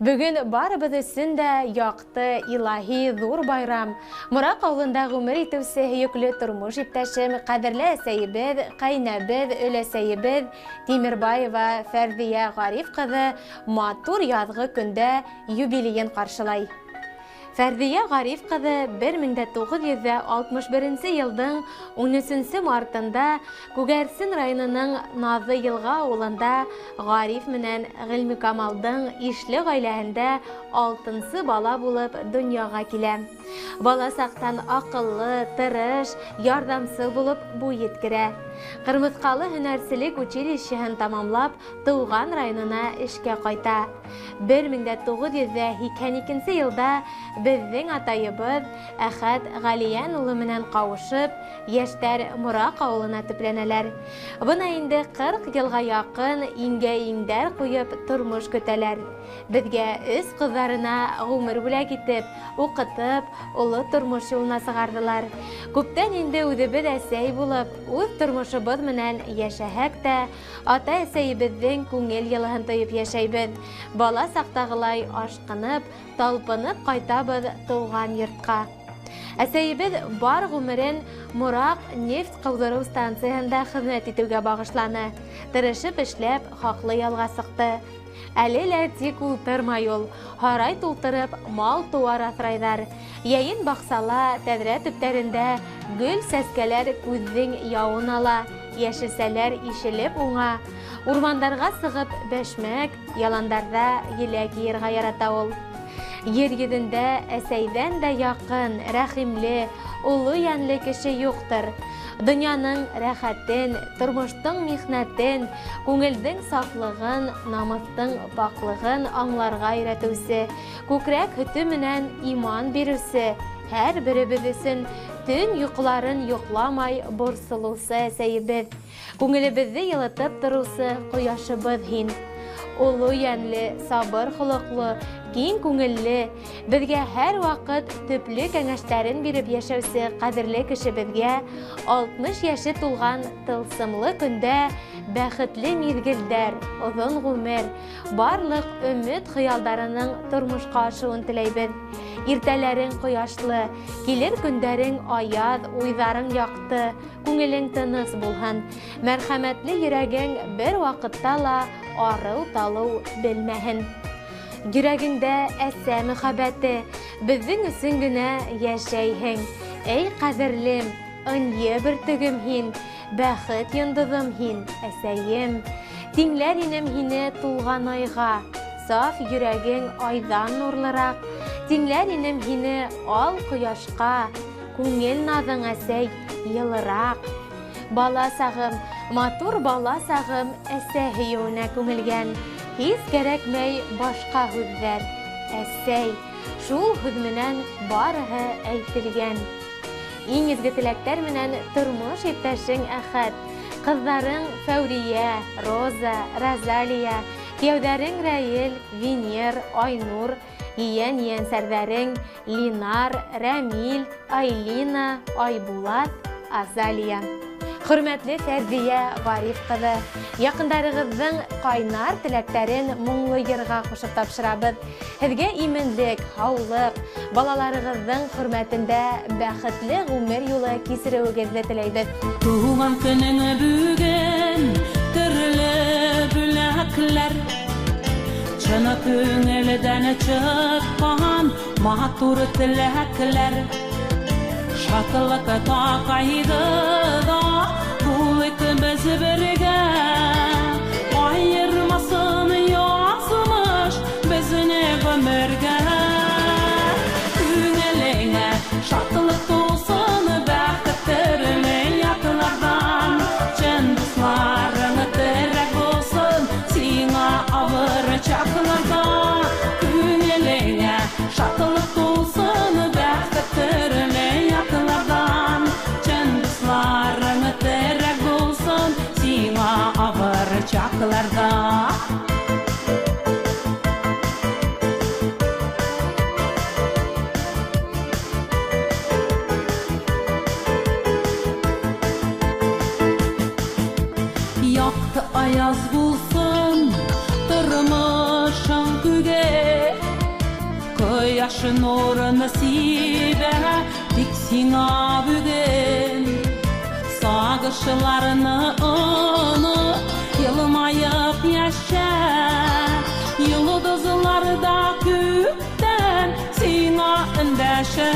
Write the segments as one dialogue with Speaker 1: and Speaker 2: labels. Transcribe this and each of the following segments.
Speaker 1: Бүгін барыбыз өсін дә яқты илаһи зур байрам. Мурак авылында гомер итүсе һөйөкле тормыш иптәшем, кадерле әсәйебез, кайнабез, өләсәйебез Тимербаева Фәрдия Гариф кызы матур язгы көндә юбилейын каршылай. Фәрдия Гариф кызы 1961 елдың 13 мартында Күгәрсен районының Назы елга авылында Гариф менән Гыйльмикамалдың ишле гаиләһендә 6-нчы бала булып дөньяга килә. Бала сактан акыллы, тырыш, ярдәмсыз булып бу еткерә. Кырмыскалы һөнәрчелек училищеһын тамамлап, туган районына эшкә кайта. 1982 елда безнең атайыбыз Әхәт Галиян улы менән кавышып, яшьтәр Мурак авылына төпләнәләр. Бына инде 40 елга якын иңгә-иңдәр куеп тормыш көтәләр. Безгә үз кызларына гомер бүләк итеп, укытып, улы тормыш юлына сыгардылар. Күптән инде үзебез әсәй булып, үз тормышыбыз менән яшәһәк тә, ата-әсәйебезнең күңел йылыһын тоеп яшәйбез. Бала сактагылай ашкынып, талпынып кайтабыз туган йортка. Әсәйебез бар гомерен Мурак нефть кыздыру станциясында хезмәт итүгә багышланы. Тырышып эшләп, хаклы ялга сыкты. Әле тик ултырмай ул, һарай тултырып, мал-туар асрайдар. Яйын баксала, тәҙрә төптәрендә гөл сәскәләр күҙҙең яуын ала, йәшелсәләр ишелеп уңа. Урмандарға сығып бәшмәк, яландарда еләк йырға ярата ул. Ер йөҙөндә әсәйҙән дә яҡын, рәхимле, улы йәнле кеше юҡтыр. Донъяның рәхәтен, тормоштың михнәтен, күңелдең сафлығын, намыҫтың паклығын аңларға өйрәтеүсе, күкрәк һөтө менән иман бирүсе, һәр беребеҙ өсөн төн йоҡларын йоҡламай борсолоусы әсәйебеҙ. Күңелебеҙҙе йылытып тороусы ҡояшыбыҙ һин. Улы йәнле, сабыр холоҡло, киң күңелле, беҙгә һәр ваҡыт төплө кәңәштәрен биреп йәшәүсе ҡәҙерле кешебеҙгә 60 йәше тулған тылсымлы көндә бәхетле миҙгелдәр, оҙон ғүмер, барлыҡ өмөт хыялдарының тормошҡа ашыуын теләйбеҙ. Иртәләрең ҡояшлы, килер көндәрең аяҙ, уйҙарың яҡты, күңелең тыныс булһын. Мәрхәмәтле йөрәгең бер ваҡытта ла арыу-талыу белмәһен. Йөрәгеңдә әсә мөхәббәте, беҙҙең өсөн генә йәшәйһең. Эй ҡәҙерлем, ынйы бөртөгөм һин, бәхет йондоҙом һин, әсәйем. Тиңләр инем һине тулған айға, саф йөрәгең айҙан нурлыраҡ. Тиңләр инем һине ал ҡояшҡа, күңел наҙың әсәй йылыраҡ. Бала сағым, матур бала сағым әсә һөйөүенә күмелгән. Һис кәрәкмәй башҡа һүҙҙәр. Әсәй, шул һүҙ менән барыһы әйтелгән. Иң изге теләктәр менән тормош иптәшең Әхәт, ҡыҙҙарың Фәүриә, Роза, Розалия, кейәүҙәрең Рәйел, Венер, Айнур, ейән-ейәнсәрҙәрең Линар, Рәмил, Айлина, Айбулат, Азалия. Хөрмәтле Фәрдия Гариф ҡыҙы, яҡындарығыҙҙың ҡайнар теләктәрен моңло йырға ҡушып тапшырабыҙ. Һеҙгә именлек, һаулыҡ, балаларығыҙҙың хөрмәтендә бәхетле ғүмер юлы кисереүегеҙҙе теләйбеҙ.
Speaker 2: Туған көнөңө бөгөн төрлө бүләкләр, шуны күңелдән чыҡҡан матур теләкләр. Шатлыҡ таҡайҙы ҙа ул икебеҙ бергә, айырмасын язмыш беҙне ғүмергә. Күңелеңә шатлыҡ тулсын, бәхет төрлө яҡларҙан, чын дуҫларың терәк булсын сиңә ауыр чаҡларҙа. Күңелеңә шатлыҡ тулсын, бәхет төрлө яҡларҙан, чын дуҫларың терәк булсын сиңә ауыр чаҡларҙа. Яҡты аяз булсын, тормошың күгә Koyaş nuru nasibe Dik sina bugün Sağışlarını unut Yılmayıp yaşa Yıldızlarda gökten Sina endeşe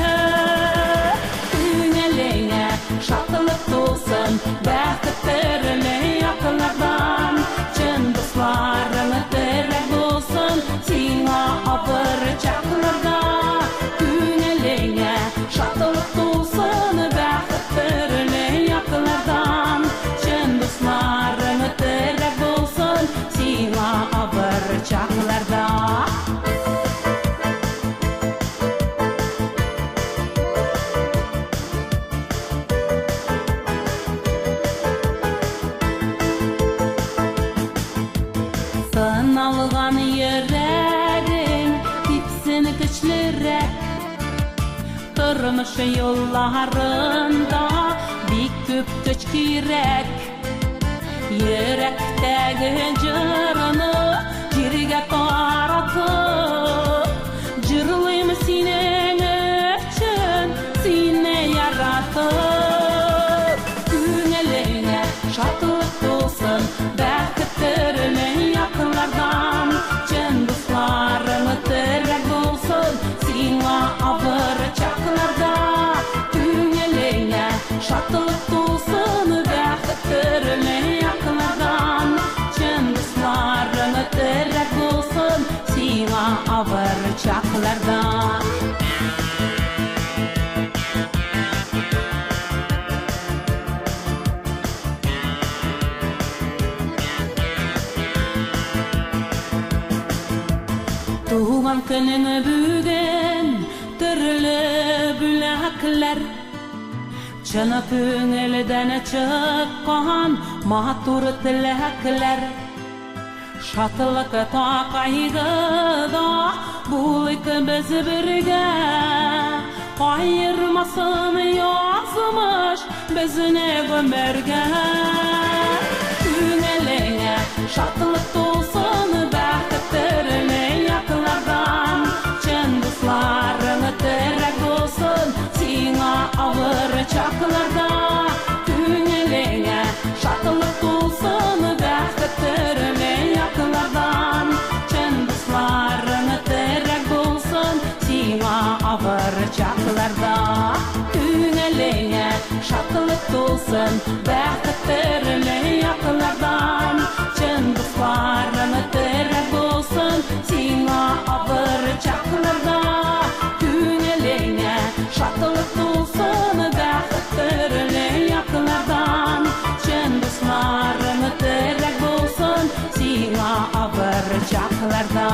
Speaker 2: Güneleye şatılık dolsun Bəxtlerle yakınlardan Çın dostlarını terek olsun Sina abırcaklarda Güneleye şatılık dolsun Bəxtlerle yakınlardan Çın dostlarını terek olsun Sina abırcaklarda Sınalgan yüreğin Dipsini güçlürek Durmuş yollarında Bir köp güç kirek Yürekteki cırını Cirge karatıp Cırlıyım senin için Seni yaratıp Günelene şatılık dolsun Bəxtlerle yakınlardan Cın dostlarını terek olsun Sina abırcaklarda Günelene şatılık dolsun Bəxtlerle yakınlardan Cın dostlarını terek olsun Sina abırcaklarda Tuğan günün bugün Türlü bülekler Çını köngülden çıkan Matur tilekler Şatılık ta kaygıda Bulik biz birge Ayırmasın yazmış Bizine gömerge Günelene şatılık dolsun Bəxtlerle yakınlardan Çın dostlarını terek olsun Sina abırcaklarda Günelene şatılık dolsun Bəxtlerle yakınlardan Çın dostlarını terek olsun Sina abırcaklarda Günelene şatılık dolsun Bəxtlerle yakınlardan Çın dostlarını terek olsun Sina abırcaklarda Günelene şatılık dolsun Bəxtlerle yakınlardan Çın dostlarını terek olsun Sina abırcaklarda